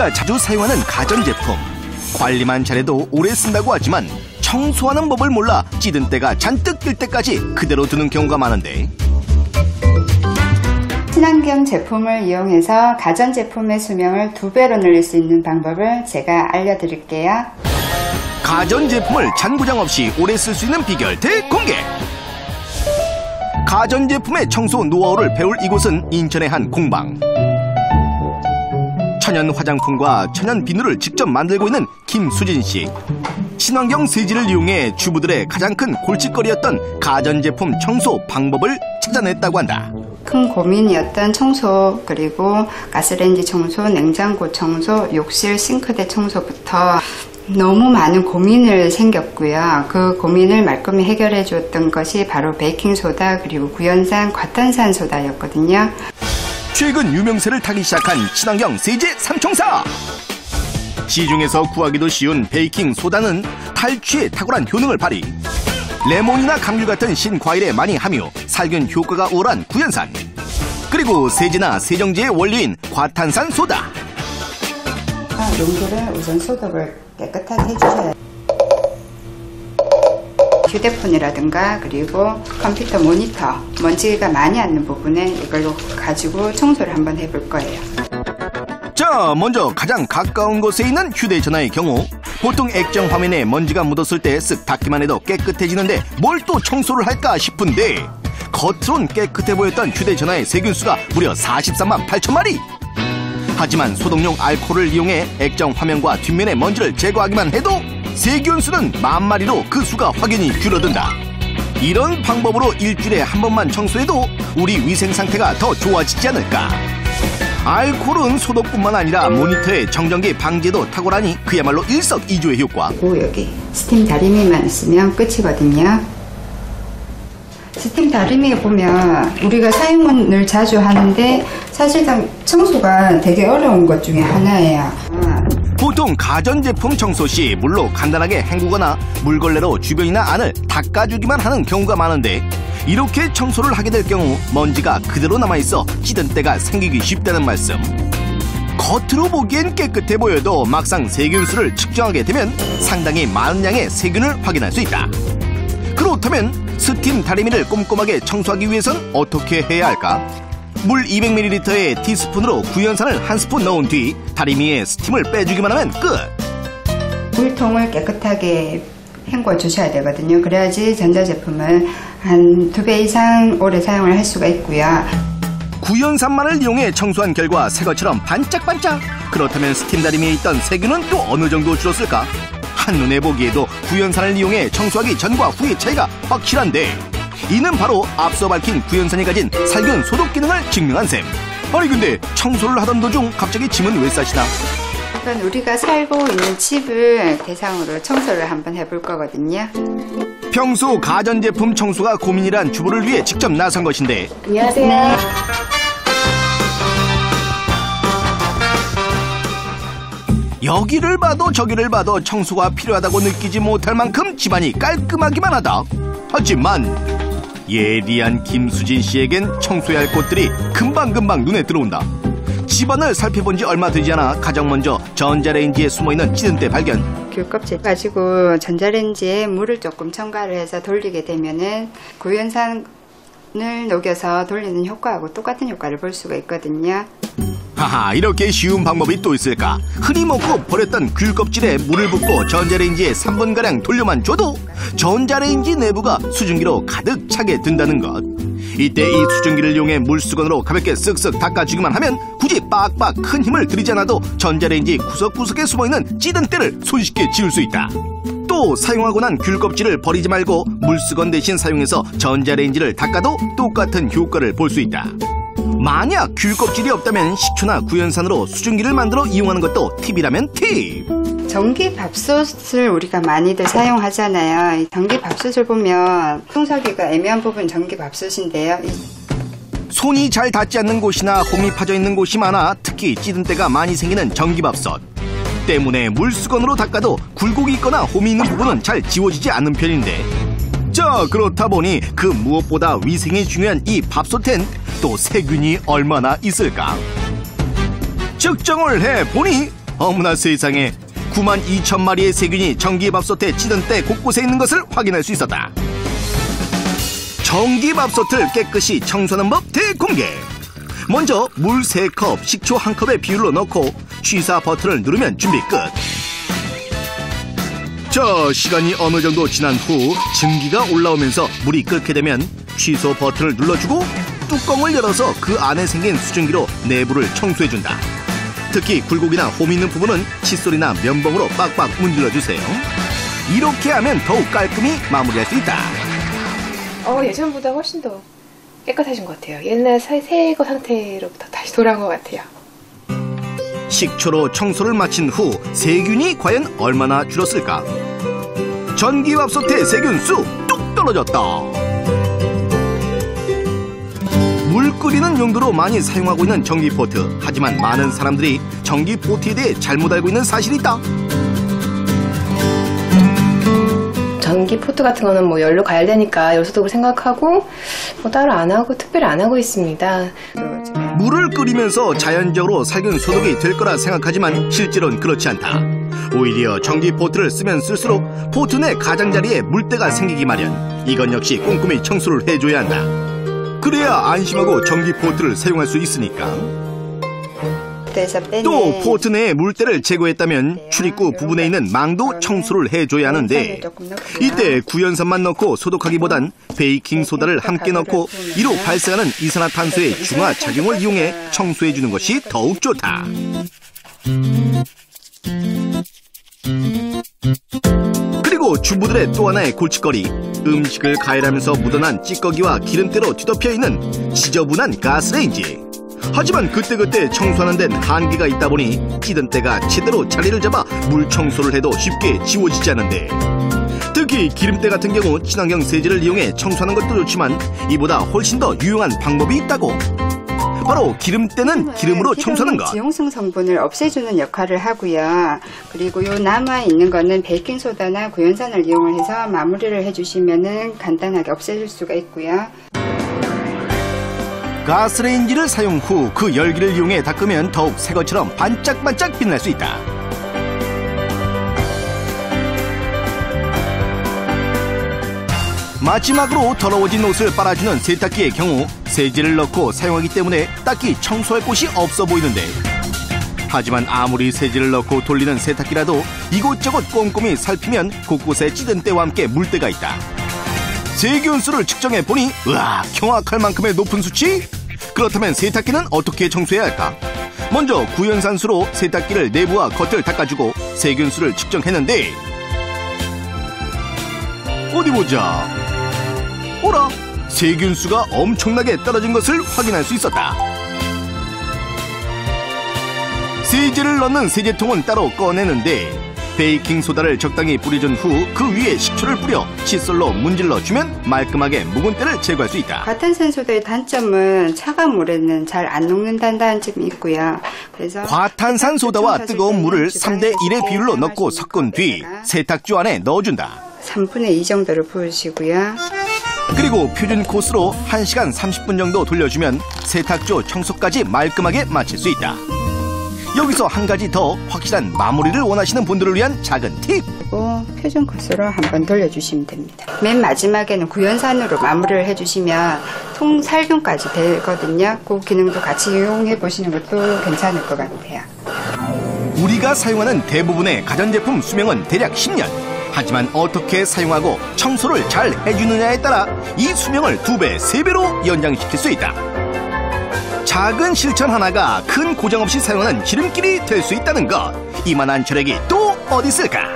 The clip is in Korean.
우리가 자주 사용하는 가전제품. 관리만 잘해도 오래 쓴다고 하지만 청소하는 법을 몰라 찌든 때가 잔뜩 낄 때까지 그대로 두는 경우가 많은데, 친환경 제품을 이용해서 가전제품의 수명을 2배로 늘릴 수 있는 방법을 제가 알려드릴게요. 가전제품을 잔고장 없이 오래 쓸 수 있는 비결 대공개! 가전제품의 청소 노하우를 배울 이곳은 인천의 한 공방. 천연 화장품과 천연 비누를 직접 만들고 있는 김수진 씨. 친환경 세제를 이용해 주부들의 가장 큰 골칫거리였던 가전제품 청소 방법을 찾아냈다고 한다. 큰 고민이었던 청소, 그리고 가스레인지 청소, 냉장고 청소, 욕실 싱크대 청소부터 너무 많은 고민을 생겼고요. 그 고민을 말끔히 해결해 주었던 것이 바로 베이킹소다, 그리고 구연산 과탄산소다였거든요. 최근 유명세를 타기 시작한 친환경 세제 삼총사. 시중에서 구하기도 쉬운 베이킹 소다는 탈취에 탁월한 효능을 발휘. 레몬이나 감귤 같은 신과일에 많이 함유, 살균 효과가 우월한 구연산, 그리고 세제나 세정제의 원료인 과탄산 소다. 용도를 우선 소독을 깨끗하게 해주셔야 해요. 휴대폰이라든가 그리고 컴퓨터 모니터, 먼지가 많이 앉는 부분에 이걸로 가지고 청소를 한번 해볼 거예요. 자, 먼저 가장 가까운 곳에 있는 휴대전화의 경우 보통 액정 화면에 먼지가 묻었을 때 쓱 닦기만 해도 깨끗해지는데 뭘 또 청소를 할까 싶은데, 겉으론 깨끗해 보였던 휴대전화의 세균수가 무려 43만 8천 마리! 하지만 소독용 알코올을 이용해 액정 화면과 뒷면의 먼지를 제거하기만 해도 세균수는 10,000마리로 그 수가 확연히 줄어든다. 이런 방법으로 일주일에 한 번만 청소해도 우리 위생 상태가 더 좋아지지 않을까? 알코올은 소독뿐만 아니라 모니터의 정전기 방지에도 탁월하니 그야말로 일석이조의 효과. 여기 스팀 다리미만 있으면 끝이거든요. 스팀 다리미에 보면 우리가 사용을 자주 하는데 사실상 청소가 되게 어려운 것 중에 하나예요. 보통 가전제품 청소 시 물로 간단하게 헹구거나 물걸레로 주변이나 안을 닦아주기만 하는 경우가 많은데, 이렇게 청소를 하게 될 경우 먼지가 그대로 남아있어 찌든 때가 생기기 쉽다는 말씀. 겉으로 보기엔 깨끗해 보여도 막상 세균수를 측정하게 되면 상당히 많은 양의 세균을 확인할 수 있다. 그렇다면 스팀 다리미를 꼼꼼하게 청소하기 위해선 어떻게 해야 할까? 물 200ml에 티스푼으로 구연산을 1스푼 넣은 뒤 다리미에 스팀을 빼주기만 하면 끝! 물통을 깨끗하게 헹궈 주셔야 되거든요. 그래야지 전자제품을 한 2배 이상 오래 사용을 할 수가 있고요. 구연산만을 이용해 청소한 결과 새것처럼 반짝반짝! 그렇다면 스팀 다리미에 있던 세균은 또 어느 정도 줄었을까? 한눈에 보기에도 구연산을 이용해 청소하기 전과 후의 차이가 확실한데, 이는 바로 앞서 밝힌 구연산이 가진 살균 소독 기능을 증명한 셈. 아니 근데 청소를 하던 도중 갑자기 짐은 왜 싸시나? 우리가 살고 있는 집을 대상으로 청소를 한번 해볼 거거든요. 평소 가전제품 청소가 고민이란 주부를 위해 직접 나선 것인데. 안녕하세요. 여기를 봐도 저기를 봐도 청소가 필요하다고 느끼지 못할 만큼 집안이 깔끔하기만 하다. 하지만 예리한 김수진 씨에겐 청소해야 할 곳들이 금방금방 눈에 들어온다. 집안을 살펴본 지 얼마 되지 않아 가장 먼저 전자레인지에 숨어있는 찌든때 발견. 귤껍질 가지고 전자레인지에 물을 조금 첨가를 해서 돌리게 되면은 구연산을 녹여서 돌리는 효과하고 똑같은 효과를 볼 수가 있거든요. 하하, 이렇게 쉬운 방법이 또 있을까? 흔히 먹고 버렸던 귤껍질에 물을 붓고 전자레인지에 3분가량 돌려만 줘도 전자레인지 내부가 수증기로 가득 차게 된다는 것. 이때 이 수증기를 이용해 물수건으로 가볍게 쓱쓱 닦아주기만 하면 굳이 빡빡 큰 힘을 들이지 않아도 전자레인지 구석구석에 숨어있는 찌든 때를 손쉽게 지울 수 있다. 또 사용하고 난 귤껍질을 버리지 말고 물수건 대신 사용해서 전자레인지를 닦아도 똑같은 효과를 볼 수 있다. 만약 귤껍질이 없다면 식초나 구연산으로 수증기를 만들어 이용하는 것도 팁이라면 팁! 전기밥솥을 우리가 많이들 사용하잖아요. 전기밥솥을 보면 청소하기가 애매한 부분 전기밥솥인데요. 손이 잘 닿지 않는 곳이나 홈이 파져 있는 곳이 많아 특히 찌든 때가 많이 생기는 전기밥솥. 때문에 물수건으로 닦아도 굴곡이 있거나 홈이 있는 부분은 잘 지워지지 않는 편인데, 자, 그렇다 보니 그 무엇보다 위생이 중요한 이 밥솥엔 또 세균이 얼마나 있을까? 측정을 해보니 어머나 세상에, 92,000마리의 세균이 전기밥솥에 찌든 때 곳곳에 있는 것을 확인할 수 있었다. 전기밥솥을 깨끗이 청소하는 법 대공개. 먼저 물 3컵, 식초 1컵의 비율로 넣고 취사 버튼을 누르면 준비 끝. 자, 시간이 어느 정도 지난 후 증기가 올라오면서 물이 끓게 되면 취소 버튼을 눌러주고 뚜껑을 열어서 그 안에 생긴 수증기로 내부를 청소해준다. 특히 굴곡이나 홈 있는 부분은 칫솔이나 면봉으로 빡빡 문질러주세요. 이렇게 하면 더욱 깔끔히 마무리할 수 있다. 예전보다 훨씬 더 깨끗해진 것 같아요. 옛날 새거 상태로부터 다시 돌아온 것 같아요. 식초로 청소를 마친 후 세균이 과연 얼마나 줄었을까? 전기밥솥의 세균수 뚝 떨어졌다. 물 끓이는 용도로 많이 사용하고 있는 전기포트. 하지만 많은 사람들이 전기포트에 대해 잘못 알고 있는 사실이 있다. 전기포트 같은 거는 열로 가열되니까 열소독을 생각하고 따로 안 하고 특별히 안 하고 있습니다. 물을 끓이면서 자연적으로 살균 소독이 될 거라 생각하지만 실제로는 그렇지 않다. 오히려 전기포트를 쓰면 쓸수록 포트 내 가장자리에 물때가 생기기 마련. 이건 역시 꼼꼼히 청소를 해줘야 한다. 그래야 안심하고 전기포트를 사용할 수 있으니까. 또 포트 내의 물때를 제거했다면 출입구 부분에 있는 망도 청소를 해줘야 하는데, 이때 구연산만 넣고 소독하기보단 베이킹소다를 함께 넣고 이로 발생하는 이산화탄소의 중화 작용을 이용해 청소해주는 것이 더욱 좋다. 그리고 주부들의 또 하나의 골칫거리, 음식을 가열하면서 묻어난 찌꺼기와 기름때로 뒤덮여 있는 지저분한 가스레인지. 하지만 그때그때 청소하는 데는 한계가 있다 보니 찌든 때가 제대로 자리를 잡아 물 청소를 해도 쉽게 지워지지 않는데, 특히 기름때 같은 경우 친환경 세제를 이용해 청소하는 것도 좋지만 이보다 훨씬 더 유용한 방법이 있다고. 바로 기름때는 기름으로 청소하는 것. 지용성 성분을 없애주는 역할을 하고요. 그리고 요 남아 있는 거는 베이킹소다나 구연산을 이용을 해서 마무리를 해주시면은 간단하게 없애줄 수가 있고요. 가스레인지를 사용 후 그 열기를 이용해 닦으면 더욱 새 것처럼 반짝반짝 빛날 수 있다. 마지막으로 더러워진 옷을 빨아주는 세탁기의 경우 세제를 넣고 사용하기 때문에 딱히 청소할 곳이 없어 보이는데, 하지만 아무리 세제를 넣고 돌리는 세탁기라도 이곳저곳 꼼꼼히 살피면 곳곳에 찌든 때와 함께 물때가 있다. 세균수를 측정해 보니 으아, 경악할 만큼의 높은 수치? 그렇다면 세탁기는 어떻게 청소해야 할까? 먼저 구연산수로 세탁기를 내부와 겉을 닦아주고 세균수를 측정했는데, 어디 보자. 오라, 세균수가 엄청나게 떨어진 것을 확인할 수 있었다. 세제를 넣는 세제통은 따로 꺼내는데 베이킹소다를 적당히 뿌려준 후 그 위에 식초를 뿌려 칫솔로 문질러주면 말끔하게 묵은 때를 제거할 수 있다. 과탄산소다의 단점은 차가운 물에는 잘 안 녹는다는 점이 있고요. 그래서 과탄산소다와 뜨거운 물을 3대1의 비율로 넣고 섞은 뒤 세탁주 안에 넣어준다. 3분의 2 정도를 부으시고요. 그리고 표준 코스로 1시간 30분 정도 돌려주면 세탁조 청소까지 말끔하게 마칠 수 있다. 여기서 한 가지 더 확실한 마무리를 원하시는 분들을 위한 작은 팁. 그리고 표준 코스로 한번 돌려주시면 됩니다. 맨 마지막에는 구연산으로 마무리를 해주시면 통살균까지 되거든요. 그 기능도 같이 이용해 보시는 것도 괜찮을 것 같아요. 우리가 사용하는 대부분의 가전제품 수명은 대략 10년. 하지만 어떻게 사용하고 청소를 잘 해주느냐에 따라 이 수명을 2배, 3배로 연장시킬 수 있다. 작은 실천 하나가 큰 고장 없이 사용하는 지름길이 될 수 있다는 것. 이만한 절약이 또 어디 있을까?